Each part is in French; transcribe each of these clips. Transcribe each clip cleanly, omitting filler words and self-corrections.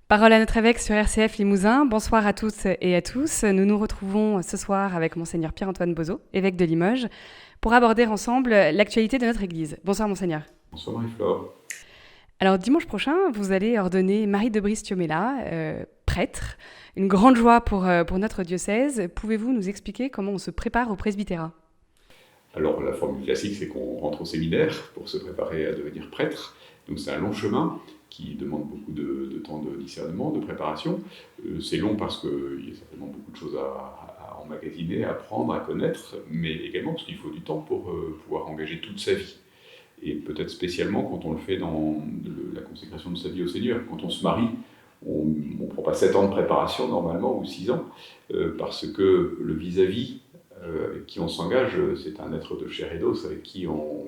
Parole à notre évêque sur RCF Limousin. Bonsoir à toutes et à tous. Nous nous retrouvons ce soir avec Monseigneur Pierre-Antoine Bozo, évêque de Limoges, pour aborder ensemble l'actualité de notre Église. Bonsoir Monseigneur. Bonsoir Marie-Flore. Alors dimanche prochain, vous allez ordonner Marie de Brice-Thiomella, prêtre. Une grande joie pour notre diocèse. Pouvez-vous nous expliquer comment on se prépare au presbytérat ? Alors la formule classique, c'est qu'on rentre au séminaire pour se préparer à devenir prêtre. Donc c'est un long chemin qui demande beaucoup de temps de discernement, de préparation. C'est long parce qu'il y a certainement beaucoup de choses à emmagasiner, à apprendre, à connaître, mais également parce qu'il faut du temps pour pouvoir engager toute sa vie. Et peut-être spécialement quand on le fait dans la consécration de sa vie au Seigneur. Quand on se marie, on ne prend pas 7 ans de préparation normalement, ou 6 ans, parce que le vis-à-vis avec qui on s'engage, c'est un être de chair et d'os avec qui on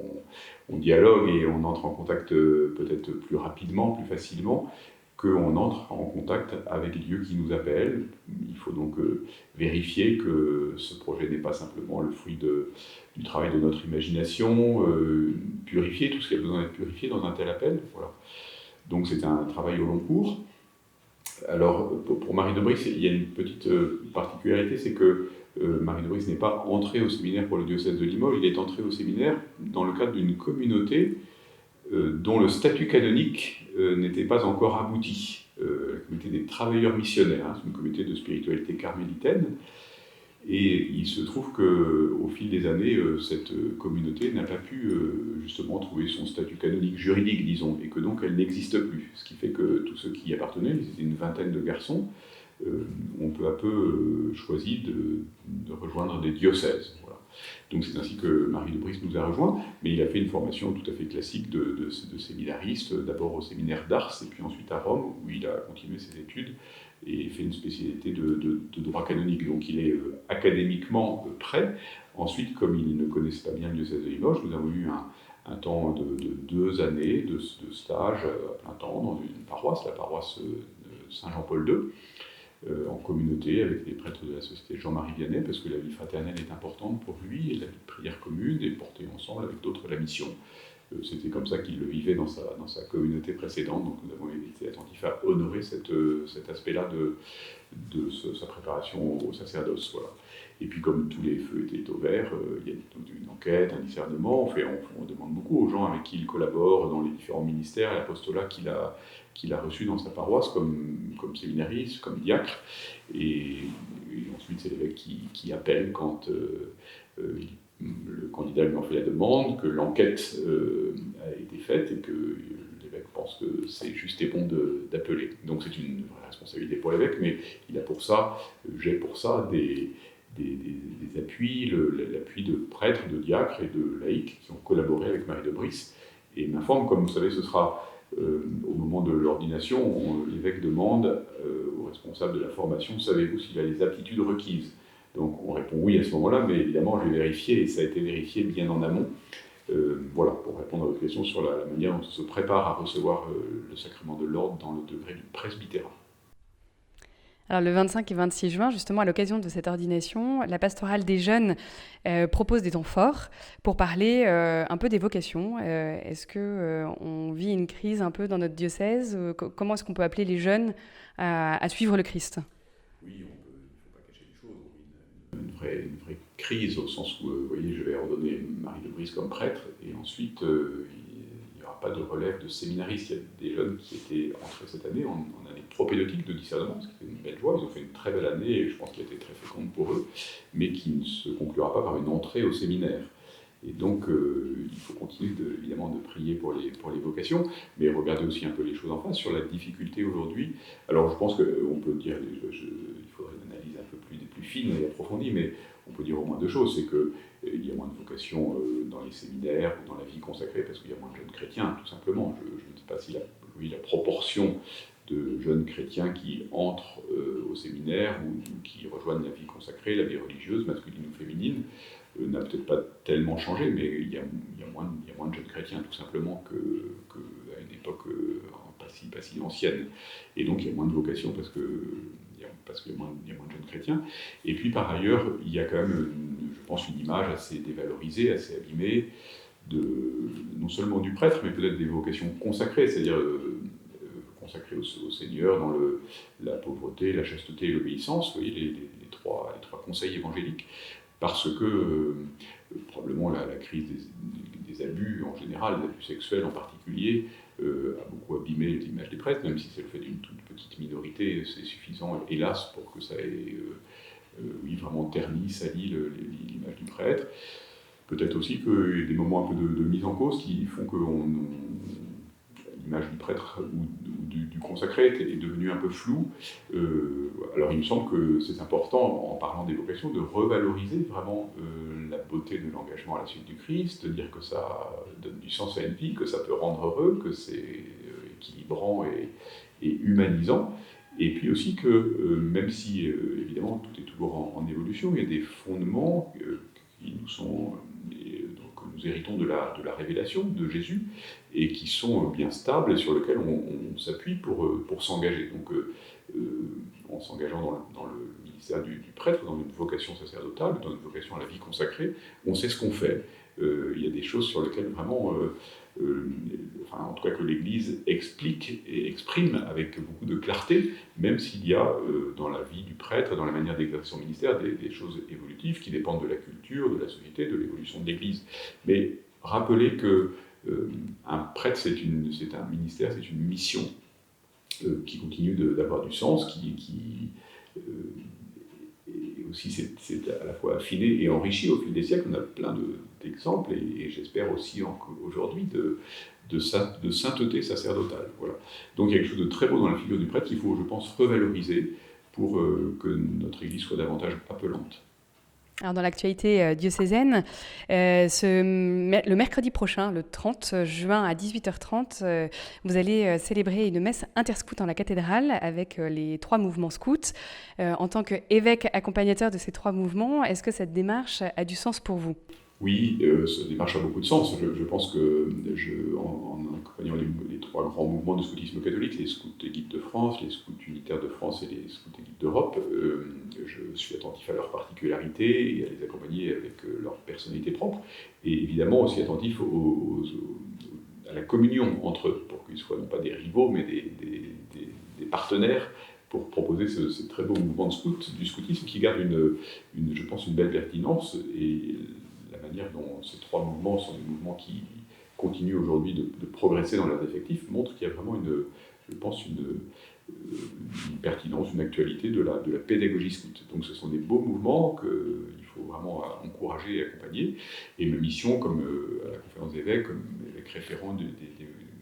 dialogue et on entre en contact peut-être plus rapidement, plus facilement, qu'on entre en contact avec Dieu qui nous appelle. Il faut donc vérifier que ce projet n'est pas simplement le fruit du travail de notre imagination, purifier tout ce qui a besoin d'être purifié dans un tel appel. Voilà. Donc c'est un travail au long cours. Alors pour Marie de Brice, il y a une petite particularité, c'est que Marie de Brice n'est pas entrée au séminaire pour le diocèse de Limoges, il est entré au séminaire dans le cadre d'une communauté dont le statut canonique n'était pas encore abouti. La communauté des travailleurs missionnaires, c'est une communauté de spiritualité carmélitaine, et il se trouve qu'au fil des années, cette communauté n'a pas pu justement trouver son statut canonique juridique, disons, et que donc elle n'existe plus. Ce qui fait que tous ceux qui y appartenaient, c'était une vingtaine de garçons, ont peu à peu choisi de rejoindre des diocèses. Voilà. Donc c'est ainsi que Marie de Brice nous a rejoints, mais il a fait une formation tout à fait classique de séminariste, d'abord au séminaire d'Ars, et puis ensuite à Rome, où il a continué ses études, et fait une spécialité de droit canonique. Donc il est académiquement prêt. Ensuite, comme il ne connaissait pas bien le diocèse de Limoges, nous avons eu un temps de 2 années de stage à plein temps dans une paroisse, la paroisse de Saint-Jean-Paul II, en communauté avec les prêtres de la Société Jean-Marie Vianney, parce que la vie fraternelle est importante pour lui, et la vie de prière commune, et porter ensemble avec d'autres la mission. C'était comme ça qu'il le vivait dans sa communauté précédente, donc nous avons été attentifs à honorer cet aspect-là de sa préparation au sacerdoce. Voilà. Et puis comme tous les feux étaient au vert, il y a une enquête, un discernement, on demande beaucoup aux gens avec qui il collabore dans les différents ministères et l'apostolat qu'il a reçu dans sa paroisse comme séminariste, comme diacre, et ensuite c'est l'évêque qui appelle quand le candidat lui en fait la demande, que l'enquête a été faite et que l'évêque pense que c'est juste et bon d'appeler. Donc c'est une vraie responsabilité pour l'évêque, mais j'ai pour ça des appuis, l'appui de prêtres, de diacres et de laïcs qui ont collaboré avec Marie de Brice et m'informe, comme vous savez, ce sera au moment de l'ordination, l'évêque demande au responsable de la formation, savez-vous s'il a les aptitudes requises ? Donc on répond oui à ce moment-là, mais évidemment j'ai vérifié, et ça a été vérifié bien en amont. Voilà, pour répondre à votre question sur la manière dont on se prépare à recevoir le sacrement de l'ordre dans le degré du presbytérat. Alors le 25 et 26 juin, justement, à l'occasion de cette ordination, la pastorale des jeunes propose des temps forts pour parler un peu des vocations. Est-ce qu'on vit une crise un peu dans notre diocèse ? Comment est-ce qu'on peut appeler les jeunes à suivre le Christ ? Oui, il ne faut pas cacher les choses. On vit une vraie crise au sens où, vous voyez, je vais ordonner Marie de Brice comme prêtre, et ensuite il n'y aura pas de relève de séminaristes. Il y a des jeunes qui étaient entrés cette année en année propédeutique de discernement, ce qui est une belle joie. Ils ont fait une très belle année, et je pense qu'elle a été très féconde pour eux, mais qui ne se conclura pas par une entrée au séminaire. Et donc, il faut continuer évidemment de prier pour les vocations, mais regarder aussi un peu les choses en face sur la difficulté aujourd'hui. Alors, je pense qu'on peut dire, il faudrait une analyse un peu plus fine et approfondie, mais on peut dire au moins 2 choses. C'est qu'il y a moins de vocations dans les séminaires ou dans la vie consacrée, parce qu'il y a moins de jeunes chrétiens, tout simplement. Je ne sais pas si la proportion de jeunes chrétiens qui entrent au séminaire ou qui rejoignent la vie consacrée, la vie religieuse, masculine ou féminine, n'a peut-être pas tellement changé, mais il y a moins de jeunes chrétiens, tout simplement, qu'à une époque pas si ancienne. Et donc il y a moins de vocations parce qu'il y a moins de jeunes chrétiens. Et puis par ailleurs, il y a quand même, je pense, une image assez dévalorisée, assez abîmée, non seulement du prêtre, mais peut-être des vocations consacrées, c'est-à-dire consacré au Seigneur, dans la pauvreté, la chasteté et l'obéissance, vous voyez, les trois conseils évangéliques, parce que probablement la crise des abus en général, des abus sexuels en particulier, a beaucoup abîmé l'image des prêtres, même si c'est le fait d'une toute petite minorité, c'est suffisant, hélas, pour que ça ait vraiment terni, sali l'image du prêtre. Peut-être aussi qu'il y a des moments un peu de mise en cause qui font que l'image du prêtre ou du consacré est devenue un peu floue. Alors il me semble que c'est important, en parlant des vocations, de revaloriser vraiment la beauté de l'engagement à la suite du Christ, de dire que ça donne du sens à une vie, que ça peut rendre heureux, que c'est équilibrant et humanisant. Et puis aussi que, même si évidemment tout est toujours en évolution, il y a des fondements qui nous sont, que nous héritons de la révélation de Jésus, et qui sont bien stables et sur lesquels on s'appuie pour s'engager. Donc en s'engageant dans le ministère du prêtre, dans une vocation sacerdotale, dans une vocation à la vie consacrée, on sait ce qu'on fait. Il y a des choses sur lesquelles vraiment, en tout cas que l'Église explique et exprime avec beaucoup de clarté, même s'il y a dans la vie du prêtre, dans la manière d'exercer son ministère, des choses évolutives qui dépendent de la culture, de la société, de l'évolution de l'Église. Mais rappelez que un prêtre, c'est un ministère, c'est une mission qui continue d'avoir du sens, et aussi c'est à la fois affiné et enrichi au fil des siècles. On a plein d'exemples, et j'espère aussi aujourd'hui de sainteté sacerdotale. Voilà. Donc il y a quelque chose de très beau dans la figure du prêtre qu'il faut, je pense, revaloriser pour que notre Église soit davantage appelante. Alors dans l'actualité diocésaine, le mercredi prochain, le 30 juin à 18h30, vous allez célébrer une messe interscout en la cathédrale avec les 3 mouvements scouts. En tant qu'évêque accompagnateur de ces 3 mouvements, est-ce que cette démarche a du sens pour vous ? Oui, cette démarche a beaucoup de sens. Je pense que, en accompagnant les 3 grands mouvements de scoutisme catholique, les scouts et guides de France, les scouts unitaires de France et les scouts et guides d'Europe, je suis attentif à leurs particularités et à les accompagner avec leur personnalité propre, et évidemment aussi attentif à la communion entre eux, pour qu'ils soient non pas des rivaux, mais des partenaires, pour proposer ces très beaux mouvements du scoutisme qui gardent je pense, une belle pertinence. Et la manière dont ces 3 mouvements sont des mouvements qui continuent aujourd'hui de progresser dans leurs effectifs montre qu'il y a vraiment je pense, une pertinence, une actualité de la pédagogie scout. Donc ce sont des beaux mouvements qu'il faut vraiment encourager et accompagner. Et ma mission, comme à la conférence des évêques, comme évêque référent des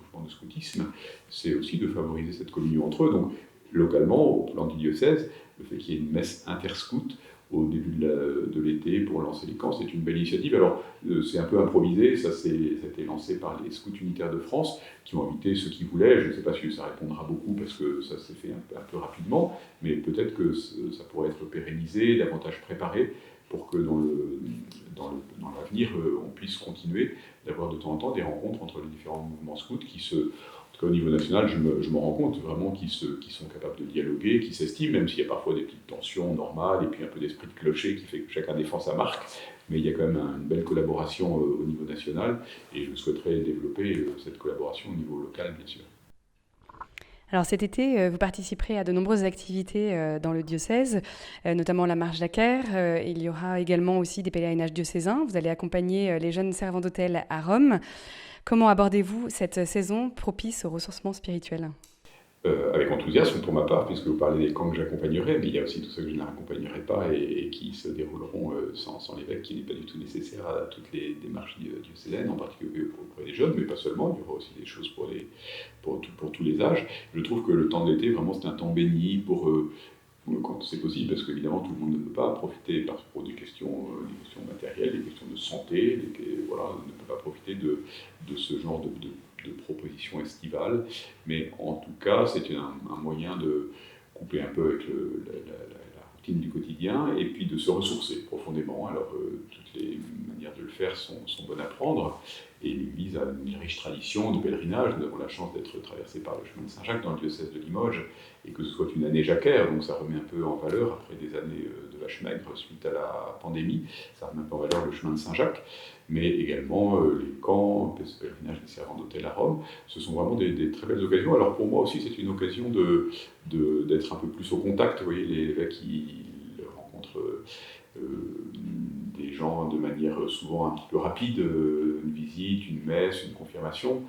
mouvements de scoutisme, c'est aussi de favoriser cette communion entre eux. Donc localement, au plan du diocèse, le fait qu'il y ait une messe interscout au début de l'été pour lancer les camps, c'est une belle initiative. Alors, c'est un peu improvisé, ça a été lancé par les scouts unitaires de France, qui ont invité ceux qui voulaient. Je ne sais pas si ça répondra beaucoup, parce que ça s'est fait un peu rapidement, mais peut-être que ça pourrait être pérennisé, davantage préparé, pour que dans l'avenir, on puisse continuer d'avoir de temps en temps des rencontres entre les différents mouvements scouts en tout cas au niveau national, je me rends compte vraiment qu'ils sont capables de dialoguer, qu'ils s'estiment, même s'il y a parfois des petites tensions normales et puis un peu d'esprit de clocher qui fait que chacun défend sa marque. Mais il y a quand même une belle collaboration au niveau national, et je souhaiterais développer cette collaboration au niveau local, bien sûr. Alors cet été, vous participerez à de nombreuses activités dans le diocèse, notamment la marche d'Aker. Il y aura également aussi des pèlerinages diocésains. Vous allez accompagner les jeunes servants d'hôtel à Rome. Comment abordez-vous cette saison propice au ressourcement spirituel ? Avec enthousiasme pour ma part, puisque vous parlez des camps que j'accompagnerai, mais il y a aussi tout ça que je n'accompagnerai pas et qui se dérouleront sans l'évêque, qui n'est pas du tout nécessaire à toutes les démarches diocésaines, en particulier auprès des jeunes, mais pas seulement. Il y aura aussi des choses pour tous les âges. Je trouve que le temps d'été, vraiment, c'est un temps béni quand c'est possible, parce qu'évidemment tout le monde ne peut pas profiter pour des questions matérielles, des questions de santé, ne peut pas profiter de ce genre de propositions estivales, mais en tout cas c'est un moyen de couper un peu avec la routine du quotidien, et puis de se ressourcer profondément. Alors toutes les manières de le faire sont bonnes à prendre, Et l'église a une riche tradition de pèlerinage. Nous avons la chance d'être traversés par le chemin de Saint-Jacques dans le diocèse de Limoges, et que ce soit une année jacquaire, donc ça remet un peu en valeur, après des années de vache maigre suite à la pandémie, ça remet un peu en valeur le chemin de Saint-Jacques, mais également les camps, le pèlerinage des servants d'hôtel à Rome. Ce sont vraiment des très belles occasions. Alors pour moi aussi, c'est une occasion d'être un peu plus au contact. Vous voyez, l'évêque, il rencontre des gens de manière souvent un petit peu rapide, une visite, une messe, une confirmation.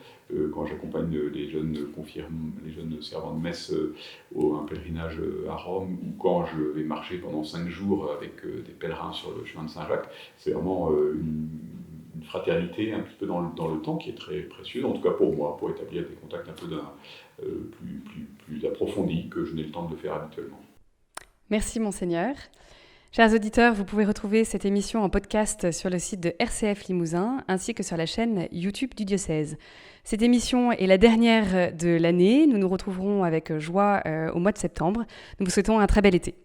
Quand j'accompagne les jeunes servants de messe à un pèlerinage à Rome, ou quand je vais marcher pendant 5 jours avec des pèlerins sur le chemin de Saint-Jacques, c'est vraiment une fraternité un petit peu dans le temps qui est très précieuse, en tout cas pour moi, pour établir des contacts un peu plus approfondis que je n'ai le temps de le faire habituellement. Merci Monseigneur. Chers auditeurs, vous pouvez retrouver cette émission en podcast sur le site de RCF Limousin ainsi que sur la chaîne YouTube du diocèse. Cette émission est la dernière de l'année. Nous nous retrouverons avec joie au mois de septembre. Nous vous souhaitons un très bel été.